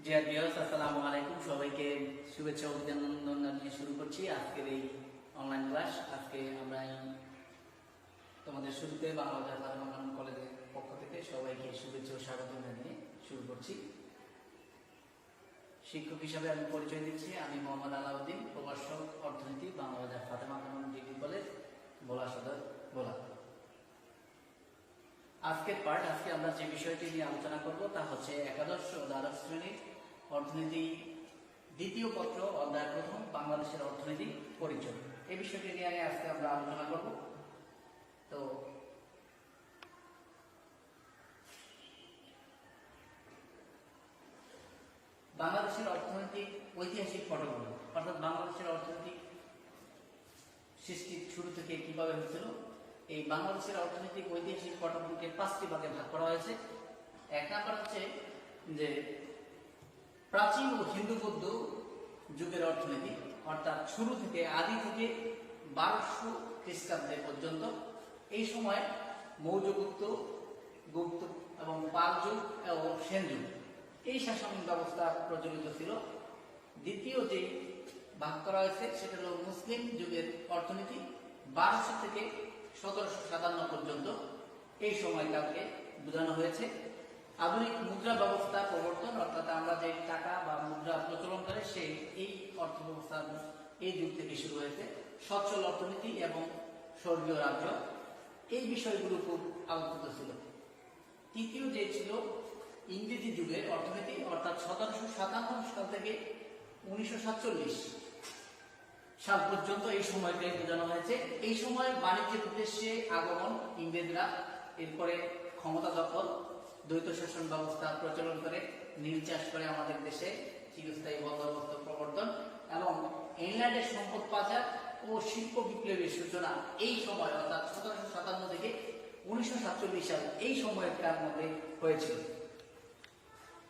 Dear viewers, আসসালামু আলাইকুম। সবাইকে শুভেচ্ছা ও অভিনন্দন জানিয়ে শুরু করছি আজকের এই অনলাইন ক্লাস। আজকে আমরা তোমাদের শুরুতে বাংলাদেশ ফাতেমা খানম কলেজের পক্ষ থেকে সবাইকে শুভেচ্ছা ও স্বাগত জানিয়ে শুরু করছি। শিক্ষক হিসাবে আমি পরিচয় দিচ্ছি, আমি মোহাম্মদ আলাউদ্দিন, প্রভাষক অর্থনীতি, বাংলাদেশ ফাতেমা খানম ডিগ্রি কলেজ, ভোলা সদর, ভোলা। আজকে আমরা যে বিষয়টি নিয়ে আলোচনা করব তা হচ্ছে একাদশ ও দ্বাদশ শ্রেণীর অর্থনীতি দ্বিতীয় পত্র অধ্যায় প্রথম, বাংলাদেশের অর্থনীতি পরিচয়। এই বিষয়টি নিয়ে আজকে আমরা আলোচনা করব। তো বাংলাদেশের অর্থনৈতিক ঐতিহাসিক পটভূমি, অর্থাৎ বাংলাদেশের অর্থনৈতিক সৃষ্টির শুরু থেকে কিভাবে হয়েছিল, এই বাংলাদেশের অর্থনৈতিক ঐতিহাসিক পটভূমিকে 5টি ভাগে ভাগ করা হয়েছে। এক নাম্বার হচ্ছে যে প্রাচীন ও হিন্দু বৌদ্ধ যুগের অর্থনীতি, অর্থাৎ শুরু থেকে আদি থেকে 1200 খ্রিস্টাব্দে পর্যন্ত। এই সময় মৌর্যগুপ্ত, গুপ্ত এবং পাল যুগ এবং সেন যুগ এই শাসন ব্যবস্থা প্রচলিত ছিল। দ্বিতীয় যে ভাগ করা হয়েছে সেটা হলো মুসলিম যুগের অর্থনীতি, 1200 থেকে 1757 পর্যন্ত। এই সময়কালকে বোঝানো হয়েছে। আধুনিক মুদ্রা ব্যবস্থা প্রবর্তন, অর্থাৎ আমরা যে টাকা বা মুদ্রা প্রচলন করে সেই এই অর্থ ব্যবস্থা এই যুগ থেকে শুরু হয়েছে। সচ্ছল অর্থনীতি এবং স্বর্গীয় রাজ্য, এই বিষয়গুলো খুব আলোচিত ছিল। তৃতীয় যে ছিল ইংরেজি যুগের অর্থনীতি, অর্থাৎ 1757 সাল থেকে 1947 সাল পর্যন্ত এই সময়কে বোঝানো হয়েছে। এই সময় বাণিজ্যের উদ্দেশ্যে আগমন ইংরেজরা, এরপরে ক্ষমতা দখল, দ্বৈত শাসন ব্যবস্থা প্রচলন করে, নীল চাষ করে আমাদের দেশে চিরস্থায়ী বন্দোবস্ত প্রবর্তন এবং ইংল্যান্ডের সম্পদ পাচার ও শিল্প বিপ্লবের সূচনা এই সময়, অর্থাৎ 1757 থেকে 1947 সাল এই সময়টার মধ্যে হয়েছিল।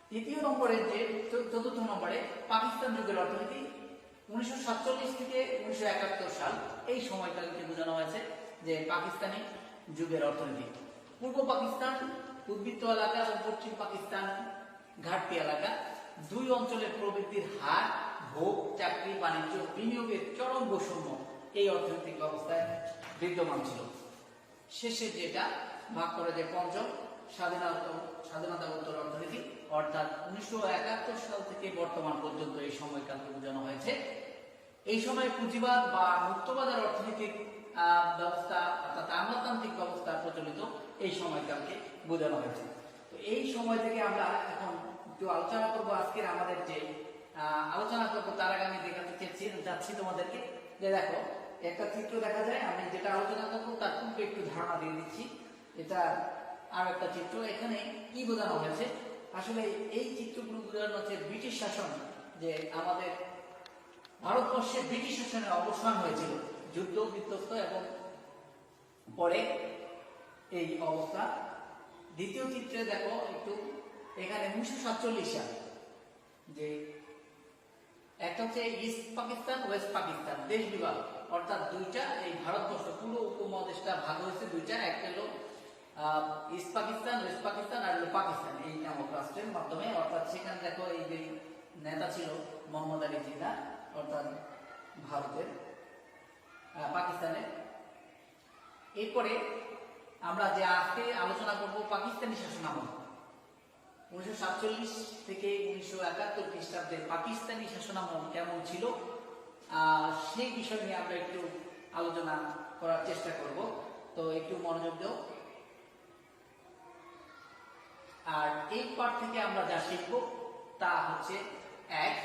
তৃতীয় নম্বরে যে চতুর্থ নম্বরে পাকিস্তান যুগের অর্থনীতি, 1947 থেকে 1971 সাল এই সময়কালকে বোঝানো হয়েছে যে পাকিস্তানি যুগের অর্থনীতি। পূর্ব পাকিস্তান উদ্বৃত্ত এলাকা এবং পশ্চিম পাকিস্তান ঘাটতি এলাকা, দুই অঞ্চলের প্রবৃদ্ধির হার, ভোগ, চাকরি, বাণিজ্য, বিনিয়োগের চরম বৈষম্য এই অর্থনৈতিক ব্যবস্থায় বিদ্যমান ছিল। শেষে যেটা ভাগ করে যে পঞ্চম স্বাধীনতাোত্তর অর্থনীতি, অর্থাৎ 1971 সাল থেকে বর্তমান পর্যন্ত এই সময়কালকে বোঝানো হয়েছে। এই সময় পুঁজিবাদ বা মুক্তবাজার অর্থনৈতিক ব্যবস্থা, অর্থাৎ আমলাতান্ত্রিক ব্যবস্থা প্রচলিত এই সময়কালকে বোঝানো হয়েছে। তো এই সময় থেকে আমরা এখন একটু আলোচনা করবো। আজকের আমাদের যে আলোচনা করবো তার আগে আমি দেখাতে যাচ্ছি তোমাদেরকে যে দেখো একটা চিত্র দেখা যায়। আমি যেটা আলোচনা করবো তার পূর্বে একটু ধারণা দিয়ে দিচ্ছি। এটা আর একটা চিত্র। এখানে কি বোঝানো হয়েছে, আসলে এই চিত্রগুলো বোঝানো হচ্ছে ব্রিটিশ শাসন, যে আমাদের ভারতবর্ষে ব্রিটিশ শাসনের অবসান হয়েছিল, যুদ্ধ বিধ্বস্ত এবং পরে এই অবস্থা। দ্বিতীয় চিত্রে দেখো একটু, এখানে 1947 সাল, যে একটা হচ্ছে ইস্ট পাকিস্তান, ওয়েস্ট পাকিস্তান দেশ বিভাগ, অর্থাৎ দুইটা এই ভারতবর্ষ পুরো উপমহাদেশটা ভাগ হয়েছে দুইটা, একটা হলো ইস্ট পাকিস্তান, ওয়েস্ট পাকিস্তান, আর হলো পাকিস্তান এই নামক রাষ্ট্রের মাধ্যমে। অর্থাৎ সেখানে দেখো এই যে নেতা ছিল মোহাম্মদ আলী জিন্নাহ, অর্থাৎ ভারতের পাকিস্তানের। এরপরে আমরা যে আজকে আলোচনা করব পাকিস্তানি শাসনামল, 1947 থেকে 1971 খ্রিস্টাব্দের পাকিস্তানি শাসনামল কেমন ছিল সেই বিষয় নিয়ে আমরা একটু আলোচনা করার চেষ্টা করব। তো একটু মনোযোগ দাও। আর এই পাঠ থেকে আমরা যা শিখব তা হচ্ছে, 1.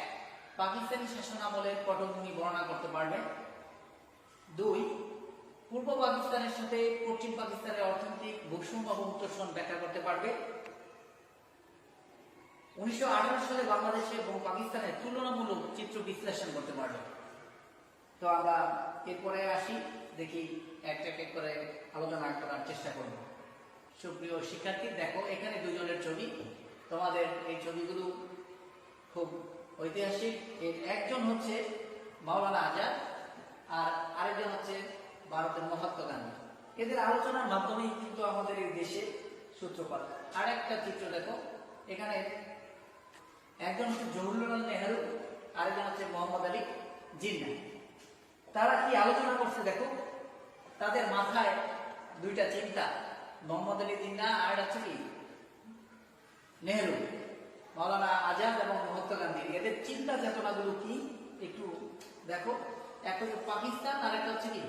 পাকিস্তানি শাসনামলের পটভূমি বর্ণনা করতে পারবে। 2. পূর্ব পাকিস্তানের সাথে পশ্চিম পাকিস্তানের অর্থনৈতিক বৈষম্য এবং উত্তরণ ব্যাখ্যা করতে পারবে। 1918 সালে বাংলাদেশে এবং পাকিস্তানের তুলনামূলক চিত্র বিশ্লেষণ করতে পারবে। তো আমরা এরপরে আসি, দেখি একটা এক করে আলোচনা করার চেষ্টা করব। সুপ্রিয় শিক্ষার্থী, দেখো এখানে দুজনের ছবি। তোমাদের এই ছবিগুলো খুব ঐতিহাসিক। এর একজন হচ্ছে মাওলানা আজাদ আর আরেকজন হচ্ছে ভারতের মহাত্মা গান্ধী। এদের আলোচনার মাধ্যমেই কিন্তু আমাদের এই দেশে সূত্রপাত। আর একটা চিত্র দেখো, এখানে একজন হচ্ছে জওহরলাল নেহেরু, আরেকজন হচ্ছে মোহাম্মদ আলী জিন্নাহ। তারা কি আলোচনা করছে দেখো, তাদের মাথায় দুইটা চিন্তা, মোহাম্মদ আলী জিন্নাহ আর হচ্ছে কি নেহেরু, মাওলানা আজাদ এবং মহাত্মা গান্ধী, এদের চিন্তা চেতনাগুলো কি একটু দেখো। একটা হচ্ছে পাকিস্তান আর একটা হচ্ছে কি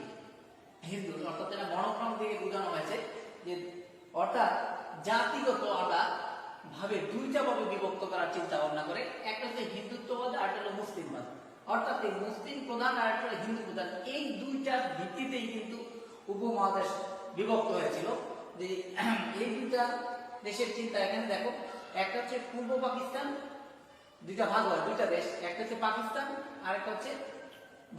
হিন্দু, অর্থাৎ এটা মনোক্রম থেকে বোঝানো হয়েছে যে অর্থাৎ জাতিগত ভাবে দুইটা ভাবে বিভক্ত করার চিন্তা ভাবনা করে। একটা হচ্ছে হিন্দুত্ববাদ আর একটা হলো মুসলিমবাদ, অর্থাৎ এই মুসলিম প্রধান আর একটা হিন্দু প্রধান, এই দুইটার ভিত্তিতেই কিন্তু উপমহাদেশ বিভক্ত হয়েছিল। যে এই দুইটা দেশের চিন্তা এখানে দেখো, একটা হচ্ছে পূর্ব পাকিস্তান, দুইটা ভাগ হয়, দুইটা দেশ, একটা হচ্ছে পাকিস্তান আর একটা হচ্ছে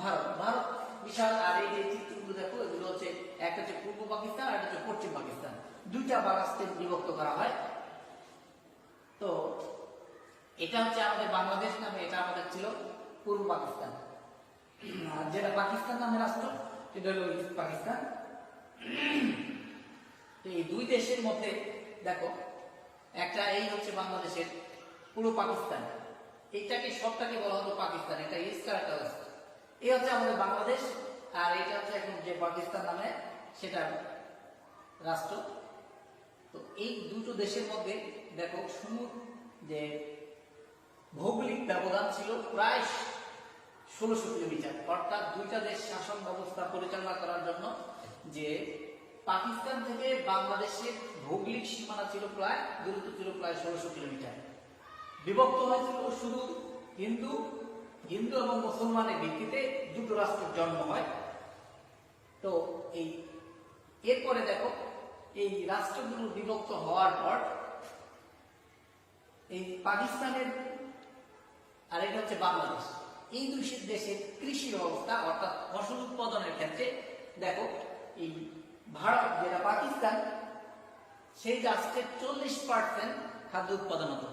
ভারত। ভারত বিশাল, আর এই যে চিত্রগুলো দেখো এগুলো হচ্ছে একটা হচ্ছে পূর্ব পাকিস্তান আর একটা হচ্ছে পশ্চিম পাকিস্তান, দুইটা ভাগে বিভক্ত করা হয়। তো এটা হচ্ছে আমাদের বাংলাদেশ নামে, এটা আমাদের ছিল পূর্ব পাকিস্তান, আর যেটা পাকিস্তান নামে রাষ্ট্র সেটা হলো ইস্ট পাকিস্তান। তো এই দুই দেশের মধ্যে দেখো, একটা এই হচ্ছে বাংলাদেশের পুরো পাকিস্তান, এইটাকে সবটাকে বলা হতো পাকিস্তান, এটা ইস্ট আর একটা ওয়েস্ট। এই হচ্ছে আমাদের বাংলাদেশ, আর এটা হচ্ছে এখন যে পাকিস্তান নামে সেটা রাষ্ট্র। তো এই দুটো দেশের মধ্যে দেখো যে ভৌগোলিক ব্যবধান ছিল প্রায় 1600 কিলোমিটার, অর্থাৎ দুইটা দেশ শাসন ব্যবস্থা পরিচালনা করার জন্য যে পাকিস্তান থেকে বাংলাদেশের ভৌগোলিক সীমানা ছিল প্রায় দূরত্ব ছিল প্রায় 1600 কিলোমিটার। বিভক্ত হয়েছিল শুধু হিন্দু এবং মুসলমানের ভিত্তিতে দুটো রাষ্ট্রের জন্ম হয়। তো এই এরপরে দেখো এই রাষ্ট্রগুলো বিভক্ত হওয়ার পর এই পাকিস্তানের আর এটা হচ্ছে বাংলাদেশ, এই দুই দেশের কৃষি ব্যবস্থা অর্থাৎ ফসল উৎপাদনের ক্ষেত্রে দেখো, এই ভারত যেটা পাকিস্তান, সেই রাষ্ট্রের 40% খাদ্য উৎপাদন হতো,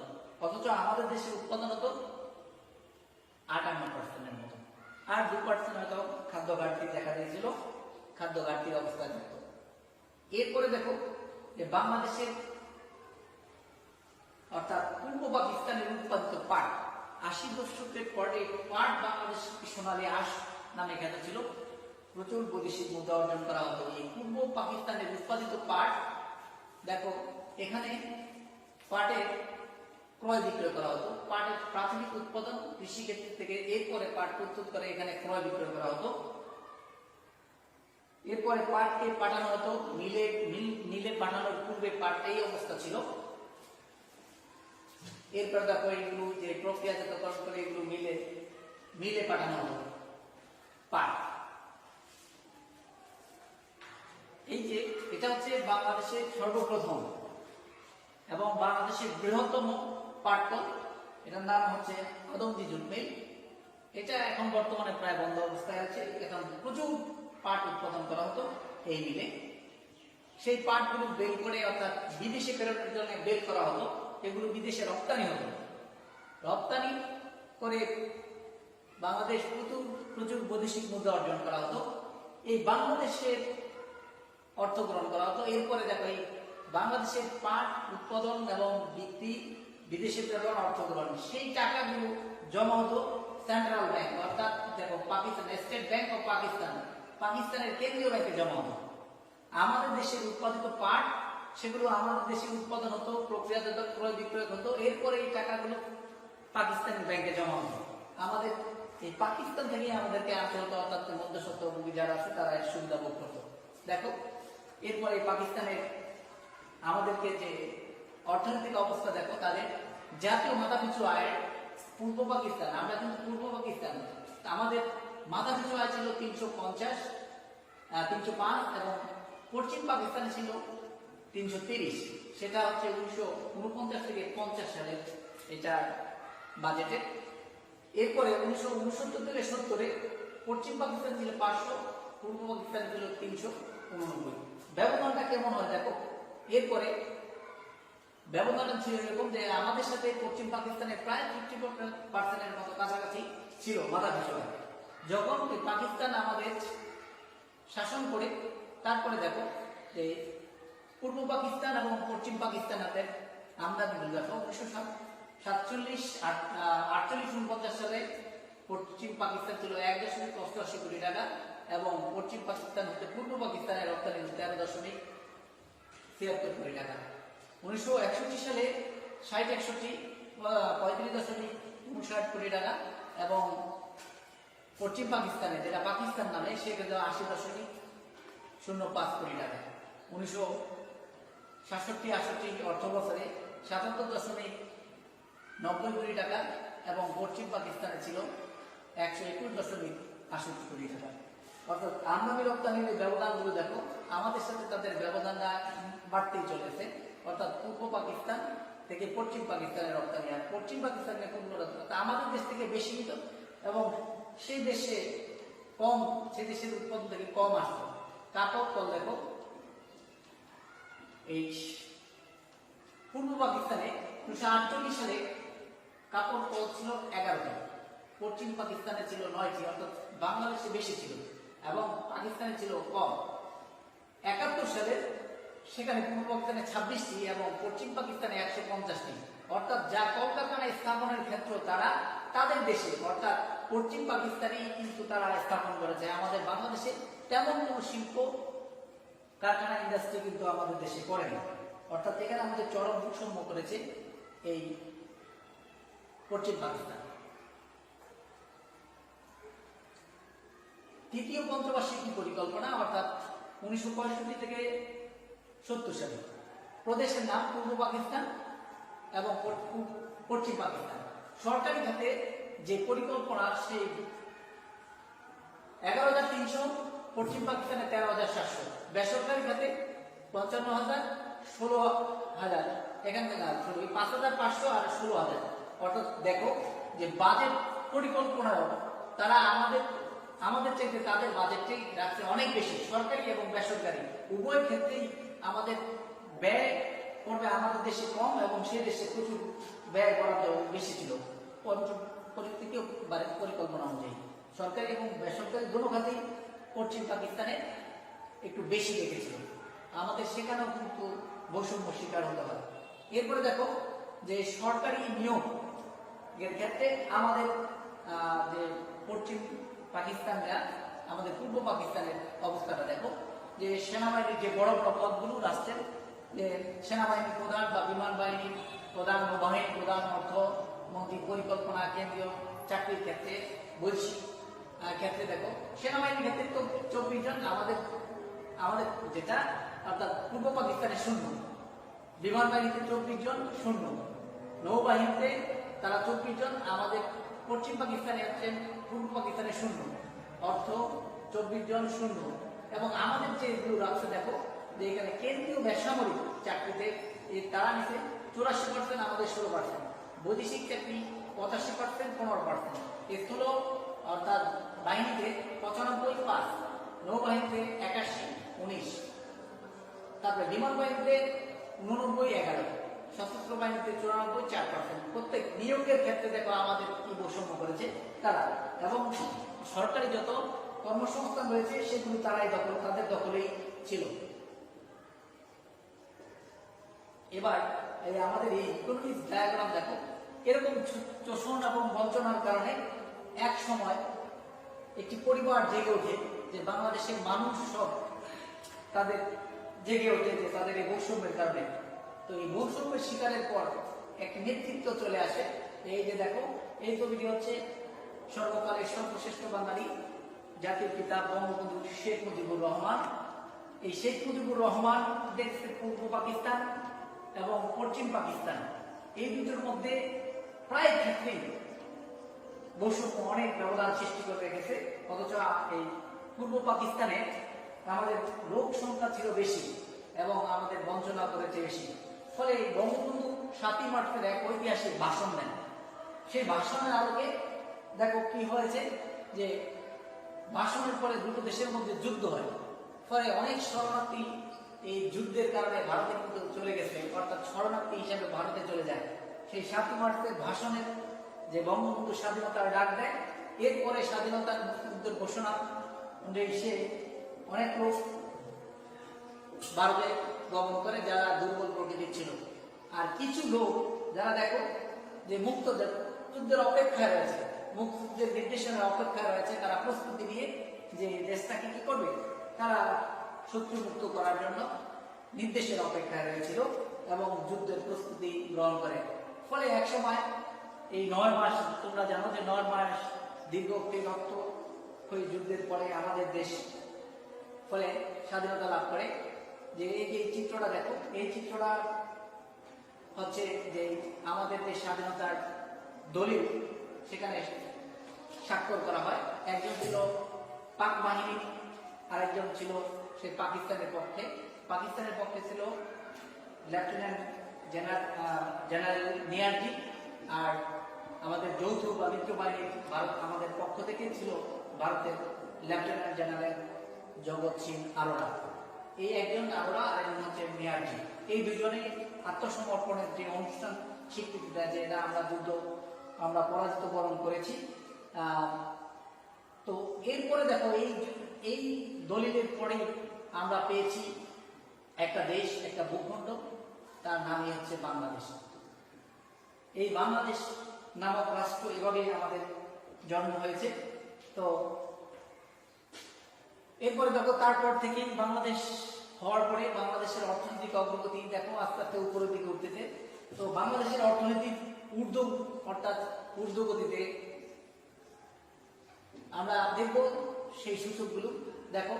অথচ আমাদের দেশে উৎপাদন হতো 58%-এর মতো, আর 2% হয়তো খাদ্য ঘাটতি দেখা দিয়েছিল, খাদ্য ঘাটতির অবস্থা থাকতো। এরপরে দেখো যে বাংলাদেশের অর্থাৎ পূর্ব পাকিস্তানের উৎপাদিত পাট 80 দশকের পরে পাট বাংলাদেশ সোনালী আঁশ নামে খ্যাত ছিল, প্রচুর বৈদেশিক মুদ্রা অর্জন করা হতো। এই পূর্ব পাকিস্তানের উৎপাদিত পাট দেখো, এখানে পাটের ক্রয় বিক্রয় করা হতো, পাটের প্রাথমিক উৎপাদন কৃষিক্ষেত্র থেকে, এরপরে পাট প্রস্তুত করে এখানে ক্রয় বিক্রয় করা হতো, এরপরে পাটকে পাঠানো হতো মিলে পাঠানোর পূর্বে পাট এই অবস্থা ছিল। এরপর দেখো এগুলো যে প্রক্রিয়াজাতকরণ করে এগুলো মিলে পাঠানো হতো পাট। এই যে এটা হচ্ছে বাংলাদেশের সর্বপ্রথম এবং বাংলাদেশের বৃহত্তম পাট কল, এটার নাম হচ্ছে আদমদী জুট মিল। এটা এখন বর্তমানে প্রায় বন্ধ অবস্থায় আছে। এখন প্রচুর পাট উৎপাদন করা হতো এই মিলে, সেই পাটগুলো বের করে অর্থাৎ বিদেশে প্রেরণের জন্য বের করা হতো, এগুলো বিদেশে রপ্তানি হতো, রপ্তানি করে বাংলাদেশ প্রচুর বৈদেশিক মুদ্রা অর্জন করা হতো, এই বাংলাদেশের অর্থ গ্রহণ করা হতো। এরপরে দেখো এই বাংলাদেশের পাট উৎপাদন এবং বিক্রি, বিদেশে প্রেরণ, অর্থ গ্রহণ, সেই টাকাগুলো জমা হতো সেন্ট্রাল ব্যাংক, অর্থাৎ দেখো Pakistan state bank of Pakistan, পাকিস্তানের কেন্দ্রীয় ব্যাংকে জমা হতো। আমাদের দেশের উৎপাদিত পাট সেগুলো আমাদের দেশে উৎপাদন হতো, প্রক্রিয়াজাত ক্রয় বিক্রয় হতো, এরপরে এই টাকাগুলো পাকিস্তানি ব্যাংকে জমা হতো। আমাদের এই পাকিস্তান থেকে আমাদেরকে আনতে হতো, অর্থাৎ মধ্যস্বত্বভোগী যারা আছে তারা এর সুবিধা ভোগ করতো। দেখো এরপরে পাকিস্তানের আমাদেরকে যে অর্থনৈতিক অবস্থা দেখো, তাদের জাতীয় মাথাপিছু আয়ের পূর্ব পাকিস্তান, আমরা কিন্তু পূর্ব পাকিস্তান, আমাদের মাথাপিছু আয় ছিল 305 এবং পশ্চিম পাকিস্তানে ছিল 330, সেটা হচ্ছে 1949 থেকে 50 সালের এটা বাজেটে। এরপরে 1969 থেকে 70-এ পশ্চিম পাকিস্তান ছিল 500, পূর্ব পাকিস্তান ছিল 389। ব্যবধানটা কেমন হয় দেখো, এরপরে ব্যবধানটা ছিল এরকম যে আমাদের সাথে পশ্চিম পাকিস্তানের প্রায় 50%-এর মতো কাছাকাছি ছিল মাথাপিছু আয়। যখন পাকিস্তান আমাদের শাসন করে, তারপরে দেখো যে পূর্ব পাকিস্তান এবং পশ্চিম পাকিস্তানের আমদানি দেখো 48-49 সালে পশ্চিম পাকিস্তান ছিল 1.88 কোটি টাকা এবং পশ্চিম পাকিস্তান হতে পূর্ব পাকিস্তানের রপ্তানি হল 13.76 কোটি টাকা। 1961 সালে 35.59 কোটি টাকা এবং পশ্চিম পাকিস্তানে যেটা পাকিস্তান নামে সেক্ষেত্রে 80.05 কোটি টাকা। 1967-68 অর্থ বছরে 77.90 কোটি টাকা এবং পশ্চিম পাকিস্তানে ছিল 121.68 কোটি টাকা। অর্থাৎ আমদানি রপ্তানির ব্যবধানগুলো দেখো আমাদের সাথে তাদের ব্যবধানটা বাড়তেই চলেছে। অর্থাৎ পূর্ব পাকিস্তান থেকে পশ্চিম পাকিস্তানের রপ্তানি আর পশ্চিম পাকিস্তানের পূর্ব রপ্তানি আমাদের দেশ থেকে বেশি নিত এবং সেই দেশে কম, সেই দেশের উৎপাদন থেকে কম আসতো। কাপড় কল দেখো এই পূর্ব পাকিস্তানে 1948 সালে কাপড় কল ছিল 11টি, পশ্চিম পাকিস্তানে ছিল 9টি, অর্থাৎ বাংলাদেশে বেশি ছিল এবং পাকিস্তানে ছিল কম। 71 সালে সেখানে পূর্ব পাকিস্তানে 26টি এবং পশ্চিম পাকিস্তানে 150টি। অর্থাৎ যা কলকারখানা স্থাপনের ক্ষেত্রে তারা তাদের দেশে অর্থাৎ পশ্চিম পাকিস্তানে কিন্তু তারা স্থাপন করেছে। আমাদের বাংলাদেশে তেমন কোনো শিল্প কারখানা ইন্ডাস্ট্রি কিন্তু আমাদের দেশে করেনি। অর্থাৎ এখানে আমাদের চরম বৈষম্য করেছে এই পশ্চিম পাকিস্তান। তৃতীয় পঞ্চবার্ষিকী পরিকল্পনা অর্থাৎ 1965 থেকে 70 সালে প্রদেশের নাম পূর্ব পাকিস্তান এবং পশ্চিম পাকিস্তান। সরকারি খাতে যে পরিকল্পনা সেই 11,300, পশ্চিম পাকিস্তানে 13,700, বেসরকারি খাতে 55,000, 16,000, এখান থেকে 5,500 আর 16,000। অর্থাৎ দেখো যে বাজেট পরিকল্পনাও তারা আমাদের চাইতে তাদের বাজেটটাই রাখছে অনেক বেশি। সরকারি এবং বেসরকারি উভয় ক্ষেত্রেই আমাদের ব্যয় করবে আমাদের দেশে কম এবং সে দেশে প্রচুর ব্যয় বরাদ্দ বেশি ছিল। তৃতীয় পরিকল্পনা অনুযায়ী সরকারি এবং বেসরকারি দুটো খাতেই পশ্চিম পাকিস্তানে একটু বেশি রেখেছিল। আমাদের সেখানেও কিন্তু বৈষম্য শিকার হতে হয়। এরপরে দেখো যে সরকারি নিয়োগ এর ক্ষেত্রে আমাদের যে পশ্চিম পাকিস্তানরা আমাদের পূর্ব পাকিস্তানের অবস্থাটা দেখো যে সেনাবাহিনীর যে বড় বড় পদগুলো রাষ্ট্রের যে সেনাবাহিনী প্রধান বা বিমান বাহিনী প্রধান, নৌবাহিনী প্রধান, অর্থমন্ত্রী, পরিকল্পনা, কেন্দ্রীয় চাকরির ক্ষেত্রে, বৈশ্বিক ক্ষেত্রে দেখো সেনাবাহিনীর ক্ষেত্রে তো 24 জন আমাদের যেটা অর্থাৎ পূর্ব পাকিস্তানে 0, বিমান বাহিনীতে 24 জন 0, নৌবাহিনীতে তারা 24 জন, আমাদের পশ্চিম পাকিস্তানে আছেন পূর্ব পাকিস্তানে 0, অর্থ 24 জন 0 এবং আমাদের যে এগুলো রাখছে দেখো যে এখানে কেন্দ্রীয় বেসামরিক চাকরিতে তারা নিচে 84%, আমাদের 16%, বৈদেশিক চাকরি 85%, 15%, স্থূল অর্থাৎ বাহিনীতে 95, 5, নৌবাহিনীতে 81, 19, তারপরে বিমান বাহিনীতে 89, 11, সশস্ত্র বাহিনীতে 94, 4%। প্রত্যেক নিয়োগের ক্ষেত্রে দেখো আমাদের কি বৈষম্য করেছে তারা এবং সরকারি যত কর্মসংস্থান রয়েছে সেগুলো তাদের দখলেই ছিল। এবার আমাদের এই ইকোনমিক ডায়াগ্রাম দেখো এরকম শোষণ এবং বঞ্চনার কারণে এক সময় একটি পরিবার জেগে ওঠে যে বাংলাদেশের মানুষ সব তাদের জেগে ওঠে যে তাদের এই বৈষম্যের কারণে। তো এই বৈষম্যের শিকারের পর একটি নেতৃত্ব চলে আসে। এই যে দেখো এই ছবিটি হচ্ছে সর্বকালের সর্বশ্রেষ্ঠ বাঙালি জাতির পিতা বঙ্গবন্ধু শেখ মুজিবুর রহমান। এই শেখ মুজিবুর রহমান দেখছে পূর্ব পাকিস্তান এবং পশ্চিম পাকিস্তান, এই দুটোর মধ্যে প্রায় ক্ষেত্রেই বৈষম্য অনেক ব্যবধান সৃষ্টি করে রেখেছে। অথচ এই পূর্ব পাকিস্তানে আমাদের লোক সংখ্যা ছিল বেশি এবং আমাদের বঞ্চনা করেছে বেশি। ফলে বঙ্গবন্ধু 7ই মার্চের এক ঐতিহাসিক ভাষণ দেন। সেই ভাষণের আলোকে দেখো কি হয়েছে যে ভাষণের পরে দুটো দেশের মধ্যে যুদ্ধ হয়। ফলে অনেক শরণার্থী এই যুদ্ধের কারণে ভারতে কিন্তু চলে গেছে, অর্থাৎ শরণার্থী হিসেবে ভারতে চলে যায়। সেই 7ই মার্চের ভাষণের যে বঙ্গবন্ধু স্বাধীনতার ডাক দেয়, এরপরে স্বাধীনতার মুক্তিযুদ্ধের ঘোষণা অনুযায়ী সে অনেক লোক ভারতে গমন করে যারা দুর্বল প্রকৃতির ছিল। আর কিছু লোক যারা দেখো যে যুদ্ধের অপেক্ষায় রয়েছে, মুক্তিযুদ্ধের নির্দেশনার অপেক্ষায় রয়েছে, তারা প্রস্তুতি নিয়ে যে দেশটাকে কি করবে, তারা শত্রুমুক্ত করার জন্য নির্দেশের অপেক্ষায় রয়েছিল এবং যুদ্ধের প্রস্তুতি গ্রহণ করে। ফলে একসময় এই 9 মাস, তোমরা জানো যে 9 মাস দীর্ঘ রক্তক্ষয়ী যুদ্ধের পরে আমাদের দেশ ফলে স্বাধীনতা লাভ করে। যে এই যে চিত্রটা দেখো, এই চিত্রটা হচ্ছে যে আমাদের দেশ স্বাধীনতার দলিল, সেখানে স্বাক্ষর করা হয়। একজন ছিল পাক বাহিনী, আরেকজন ছিল সে পাকিস্তানের পক্ষে। পাকিস্তানের পক্ষে ছিল লেফটেন্যান্ট জেনারেল নিয়ারজি, আর আমাদের যৌথ বা মিত্র বাহিনী ভারত আমাদের পক্ষ থেকে ছিল ভারতের লেফটেন্যান্ট জেনারেল জগৎ সিং আরোরা। এই একজন আরোরা আর একজন হচ্ছে নিয়ারজি। এই দুজনে আত্মসমর্পণের যে অনুষ্ঠান স্বীকৃতি দেয় যে না, আমরা যুদ্ধ আমরা পরাজিত বরণ করেছি। তো এরপরে দেখো এই দলিলের পরে আমরা পেয়েছি একটা দেশ, একটা ভূখণ্ড, তার নামই হচ্ছে বাংলাদেশ। এই বাংলাদেশ নামক রাষ্ট্র এভাবেই আমাদের জন্ম হয়েছে। তো এরপরে দেখো তারপর থেকে বাংলাদেশ হওয়ার পরে বাংলাদেশের অর্থনৈতিক অগ্রগতি দেখো আস্তে আস্তে উপরের দিকে উঠতেছে। তো বাংলাদেশের অর্থনৈতিক ঊর্ধ্বগতিতে আমরা দেখব সেই সূচকগুলো। দেখো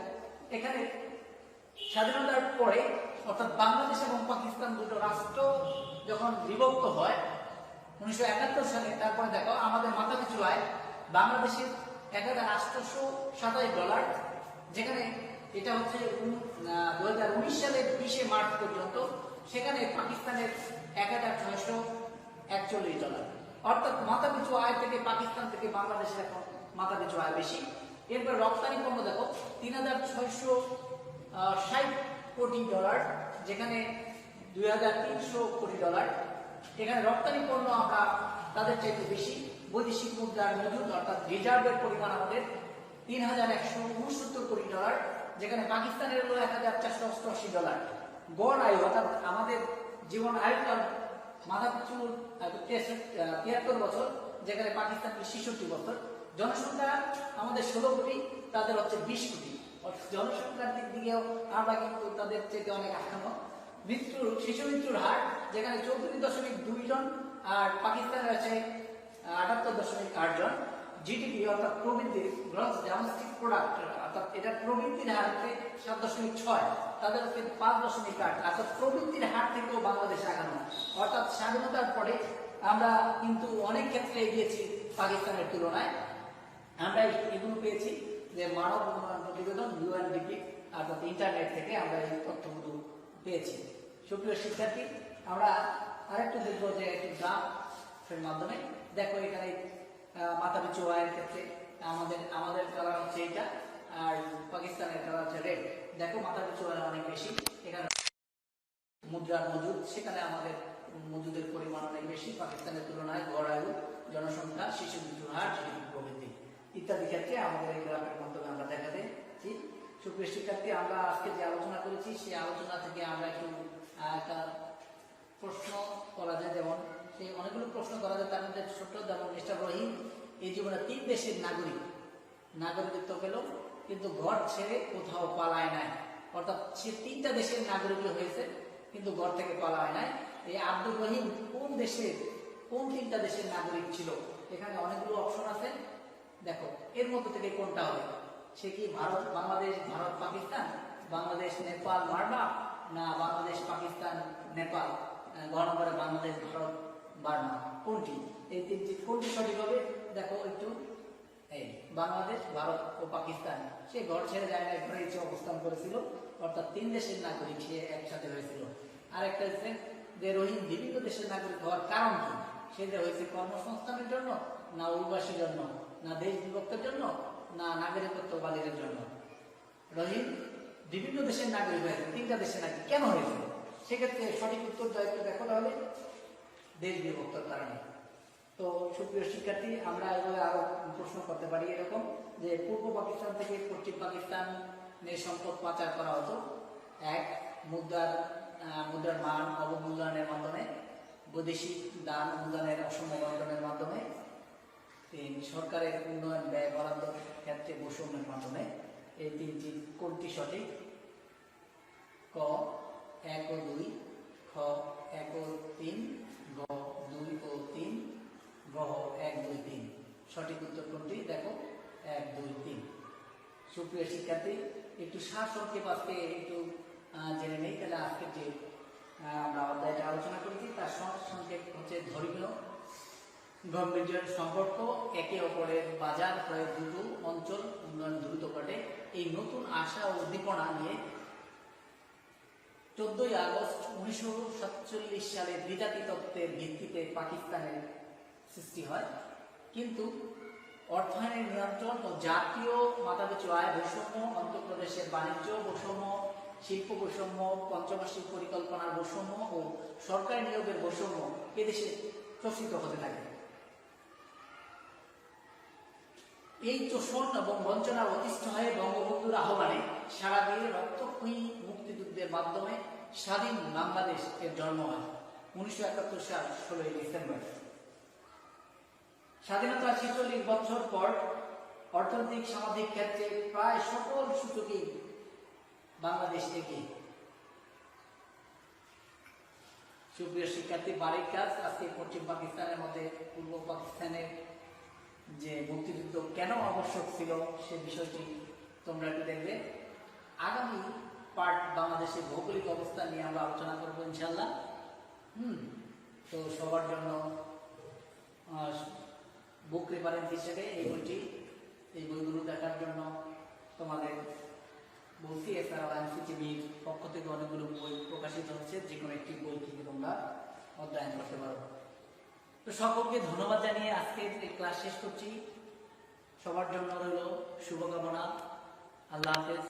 এখানে স্বাধীনতার পরে অর্থাৎ বাংলাদেশ এবং পাকিস্তান দুটো রাষ্ট্র যখন বিভক্ত হয় 1971 সালে, তারপরে দেখো আমাদের মাথাপিছু আয় বাংলাদেশের $1827, যেখানে এটা হচ্ছে 2019 সালের 20 মার্চ পর্যন্ত, সেখানে পাকিস্তানের $1641। অর্থাৎ মাথাপিছু আয় থেকে পাকিস্তান থেকে বাংলাদেশের এখন মাথাপিছু আয় বেশি। এরপর রপ্তানি পণ্য দেখো $3660 কোটি, যেখানে $2300 কোটি। এখানে রপ্তানি পণ্য আমরা তাদের চাইতে বেশি। বৈদেশিক মুদ্রার মজুদ অর্থাৎ রিজার্ভের পরিমাণ আমাদের $3169 কোটি, যেখানে পাকিস্তানের হলো $1488। গড় আয়ু অর্থাৎ আমাদের জীবন আয়ুকাল মাথাপিছু 73 বছর, যেখানে পাকিস্তানের 66 বছর। জনসংখ্যা আমাদের 16 কোটি, তাদের হচ্ছে 20 কোটি। জনসংখ্যার দিক দিকেও আমরা কিন্তু তাদের চেয়ে অনেক আগানো। শিশু মৃত্যুর হার যেখানে 34.2 জন, আর পাকিস্তানের আছে 78.8 জন। জিডিপি অর্থাৎ প্রবৃদ্ধি, গ্রস ডোমেস্টিক প্রোডাক্ট অর্থাৎ এটা প্রবৃদ্ধির হার হচ্ছে 7.6, তাদের হচ্ছে 5.8। অর্থাৎ প্রবৃদ্ধির হার থেকেও বাংলাদেশ আগানো। অর্থাৎ স্বাধীনতার পরে আমরা কিন্তু অনেক ক্ষেত্রে এগিয়েছি পাকিস্তানের তুলনায়। আমরা এগুলো পেয়েছি যে মানব উন্নয়ন প্রতিবেদন ইউএনডিপি অর্থাৎ ইন্টারনেট থেকে আমরা এই তথ্যগুলো পেয়েছি। সুপ্রিয় শিক্ষার্থী, আমরা আরেকটু দেখবো যে একটি গ্রাফের মাধ্যমে। দেখো এখানে মাথাপিছু আয়ের ক্ষেত্রে আমাদের কালার হচ্ছে এইটা, আর পাকিস্তানের কালার হচ্ছে রেড। দেখো মাথাপিছু আয় অনেক বেশি। এখানে মুদ্রার মজুদ, সেখানে আমাদের মজুদের পরিমাণ অনেক বেশি পাকিস্তানের তুলনায়। গড় আয়ু, জনসংখ্যা, শিশু মৃত্যুর হার, জিডিপি প্রবৃদ্ধি ইত্যাদি ক্ষেত্রে আমাদের এই গ্রাফের মাধ্যমে আমরা দেখাতেছি। সুপ্রিয় শিক্ষার্থী, আমরা আজকে যে আলোচনা করেছি সেই আলোচনা থেকে আমরা একটু একটা প্রশ্ন করা যায়। যেমন সেই অনেকগুলো প্রশ্ন করা যায়, তার মধ্যে ছোট্ট যেমন মিস্টার রহিম এই জীবনে 3 দেশের নাগরিকত্ব পেল, কিন্তু ঘর ছেড়ে কোথাও পালায় নাই। অর্থাৎ সে 3টা দেশের নাগরিক হয়েছে কিন্তু ঘর থেকে পালায় নাই। এই আব্দুর রহিম কোন 3টা দেশের নাগরিক ছিল? এখানে অনেকগুলো অপশন আছে। দেখো এর মধ্যে থেকে কোনটা হবে? সে কি বাংলাদেশ ভারত পাকিস্তান, বাংলাদেশ নেপাল বার্মা, না বাংলাদেশ পাকিস্তান নেপাল গ্রহণ করে বাংলাদেশ ভারত বার্মা? কোনটি? এই 3টি কোনটি সঠিক হবে? দেখো একটু, এই বাংলাদেশ ভারত ও পাকিস্তান। সে ঘর ছেড়ে যায় না, ঘরে এসে অবস্থান করেছিল। অর্থাৎ 3 দেশের নাগরিক সে একসাথে হয়েছিল। আরেকটা হচ্ছে যে রহিম বিভিন্ন দেশের নাগরিক হওয়ার কারণ কি? সে যে হয়েছে কর্মসংস্থানের জন্য, না অভিবাসীর জন্য, না দেশ বিভক্তের জন্য, না নাগরিকত্ব বাতিলের জন্য? রহিম বিভিন্ন দেশের নাগরিক হয়েছে, 3টা দেশের নাগরিক কেন হয়েছে? সেক্ষেত্রে সঠিক উত্তর দেখো তাহলে দেশ বিভক্তর কারণে। তো সুপ্রিয় শিক্ষার্থী, আমরা এভাবে আরো প্রশ্ন করতে পারি এরকম যে পূর্ব পাকিস্তান থেকে পশ্চিম পাকিস্তানের সম্পদ পাচার করা হতো। 1, মুদ্রার মান অবমূল্যায়নের মাধ্যমে। বৈদেশিক দান অনুদানের অসম বন্টনের মাধ্যমে, 3 সরকারের উন্নয়ন ব্যয় বরাদ্দর ক্ষেত্রে বৈষম্যের মাধ্যমে। এই 3টি কোনটি সঠিক? ক 1 ও 2, খ 1 ও 3, গ 2 ও 3, গ 1, 2, 3। সঠিক উত্তর কোনটি? দেখো 1, 2, 3। সুপ্রিয় শিক্ষার্থী, একটু সারসংক্ষেপ আজকে একটু জেনে নেই। তাহলে আজকে যে আমরা অধ্যায়টা আলোচনা করেছি তার সংক্ষেপ হচ্ছে ধর্মীয় গাম্ভীর্যের সম্পর্ক, একে অপরের বাজার প্রায় দুটো অঞ্চল উন্নয়ন দ্রুত ঘটে। এই নতুন আশা ও উদ্দীপনা নিয়ে 14ই আগস্ট 1947 সালে দ্বিজাতি তত্ত্বের ভিত্তিতে পাকিস্তানের সৃষ্টি হয়। কিন্তু অর্থায়নের নিয়ন্ত্রণ ও জাতীয় মাথাপিছু আয় বৈষম্য, অন্ধ্রপ্রদেশের বাণিজ্য বৈষম্য, শিল্প বৈষম্য, পঞ্চবার্ষিক পরিকল্পনার বৈষম্য ও সরকারি নিয়োগের বৈষম্য এদেশে প্রসিদ্ধ হতে থাকে। এই শোষণ এবং বঞ্চনার অতিষ্ঠ হয়ে বঙ্গবন্ধুর আহ্বানে সারা দিয়ে রক্তক্ষয়ী মুক্তিযুদ্ধের মাধ্যমে স্বাধীন বাংলাদেশ এর জন্ম হয় 1971 সাল 16ই ডিসেম্বর। স্বাধীনতার 46 বছর পর অর্থনৈতিক সামাজিক ক্ষেত্রে প্রায় সকল সূচকেই বাংলাদেশ এগিয়ে। সুপ্রিয় শিক্ষার্থী, বাড়ির কাজ আজকে পশ্চিম পাকিস্তানের মধ্যে পূর্ব পাকিস্তানের যে মুক্তিযুদ্ধ কেন আবশ্যক ছিল সে বিষয়টি তোমরা একটু দেখবে। আগামী পার্ট বাংলাদেশের ভৌগোলিক অবস্থা নিয়ে আমরা আলোচনা করবো ইনশাল্লাহ। তো সবার জন্য বুক রেফারেন্স হিসেবে এই বইগুলো দেখার জন্য তোমাদের বলছি। এছাড়াও এনসিটিভির পক্ষ থেকে অনেকগুলো বই প্রকাশিত হচ্ছে, যে কোনো একটি বই থেকে তোমরা অধ্যয়ন করতে পারো। তো সকলকে ধন্যবাদ জানিয়ে আজকে এই ক্লাস শেষ করছি। সবার জন্য রইল শুভকামনা। আল্লাহ হাফেজ।